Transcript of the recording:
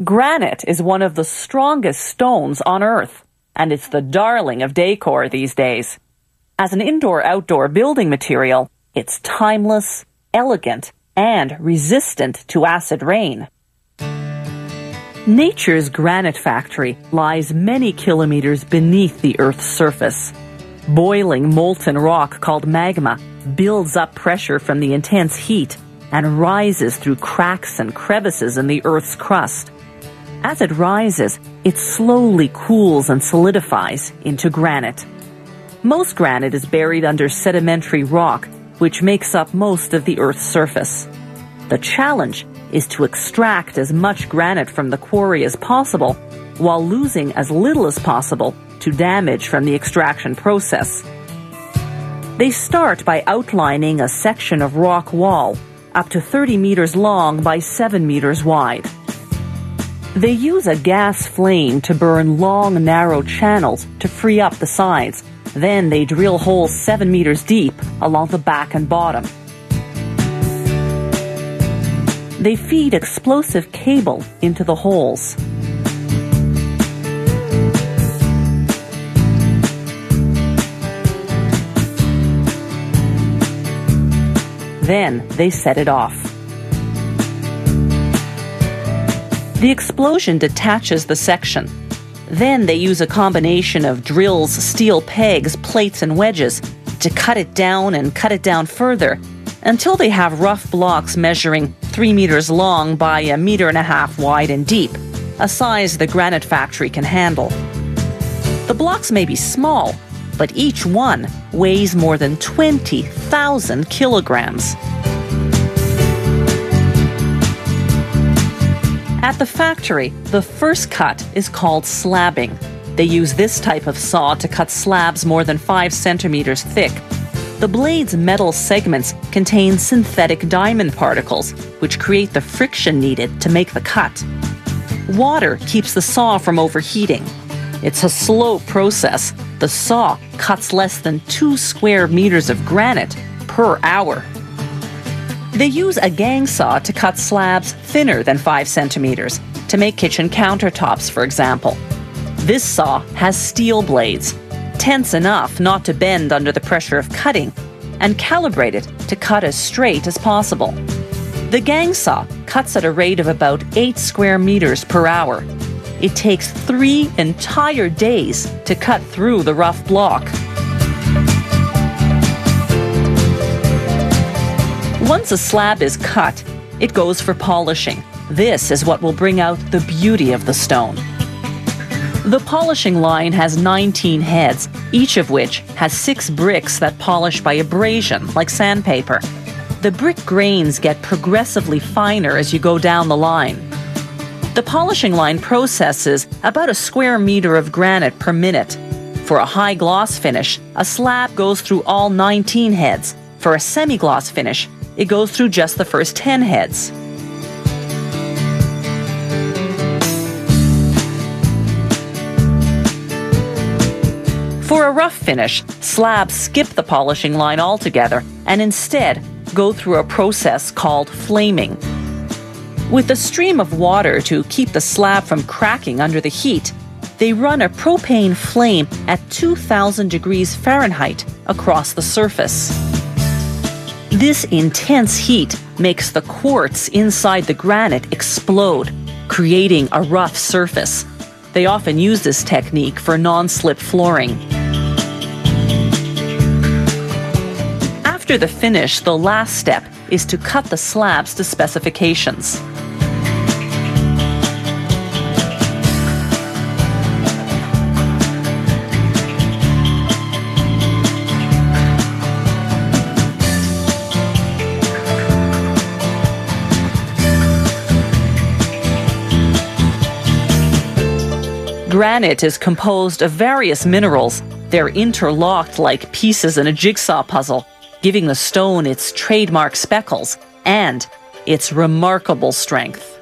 Granite is one of the strongest stones on Earth, and it's the darling of decor these days. As an indoor-outdoor building material, it's timeless, elegant, and resistant to acid rain. Nature's granite factory lies many kilometers beneath the Earth's surface. Boiling molten rock called magma builds up pressure from the intense heat and rises through cracks and crevices in the Earth's crust. As it rises, it slowly cools and solidifies into granite. Most granite is buried under sedimentary rock, which makes up most of the Earth's surface. The challenge is to extract as much granite from the quarry as possible, while losing as little as possible to damage from the extraction process. They start by outlining a section of rock wall, up to 30 meters long by 7 meters wide. They use a gas flame to burn long, narrow channels to free up the sides. Then they drill holes 7 meters deep along the back and bottom. They feed explosive cable into the holes. Then they set it off. The explosion detaches the section. Then they use a combination of drills, steel pegs, plates, and wedges to cut it down and cut it down further until they have rough blocks measuring 3 meters long by 1.5 meters wide and deep, a size the granite factory can handle. The blocks may be small, but each one weighs more than 20,000 kilograms. At the factory, the first cut is called slabbing. They use this type of saw to cut slabs more than 5 centimeters thick. The blade's metal segments contain synthetic diamond particles, which create the friction needed to make the cut. Water keeps the saw from overheating. It's a slow process. The saw cuts less than 2 square meters of granite per hour. They use a gang saw to cut slabs thinner than 5 centimeters, to make kitchen countertops, for example. This saw has steel blades, tense enough not to bend under the pressure of cutting, and calibrated to cut as straight as possible. The gang saw cuts at a rate of about 8 square meters per hour. It takes 3 entire days to cut through the rough block. Once a slab is cut, it goes for polishing. This is what will bring out the beauty of the stone. The polishing line has 19 heads, each of which has 6 bricks that polish by abrasion, like sandpaper. The brick grains get progressively finer as you go down the line. The polishing line processes about a square meter of granite per minute. For a high gloss finish, a slab goes through all 19 heads. For a semi-gloss finish, it goes through just the first 10 heads. For a rough finish, slabs skip the polishing line altogether and instead go through a process called flaming. With a stream of water to keep the slab from cracking under the heat, they run a propane flame at 2,000 degrees Fahrenheit across the surface. This intense heat makes the quartz inside the granite explode, creating a rough surface. They often use this technique for non-slip flooring. After the finish, the last step is to cut the slabs to specifications. Granite is composed of various minerals. They're interlocked like pieces in a jigsaw puzzle, giving the stone its trademark speckles and its remarkable strength.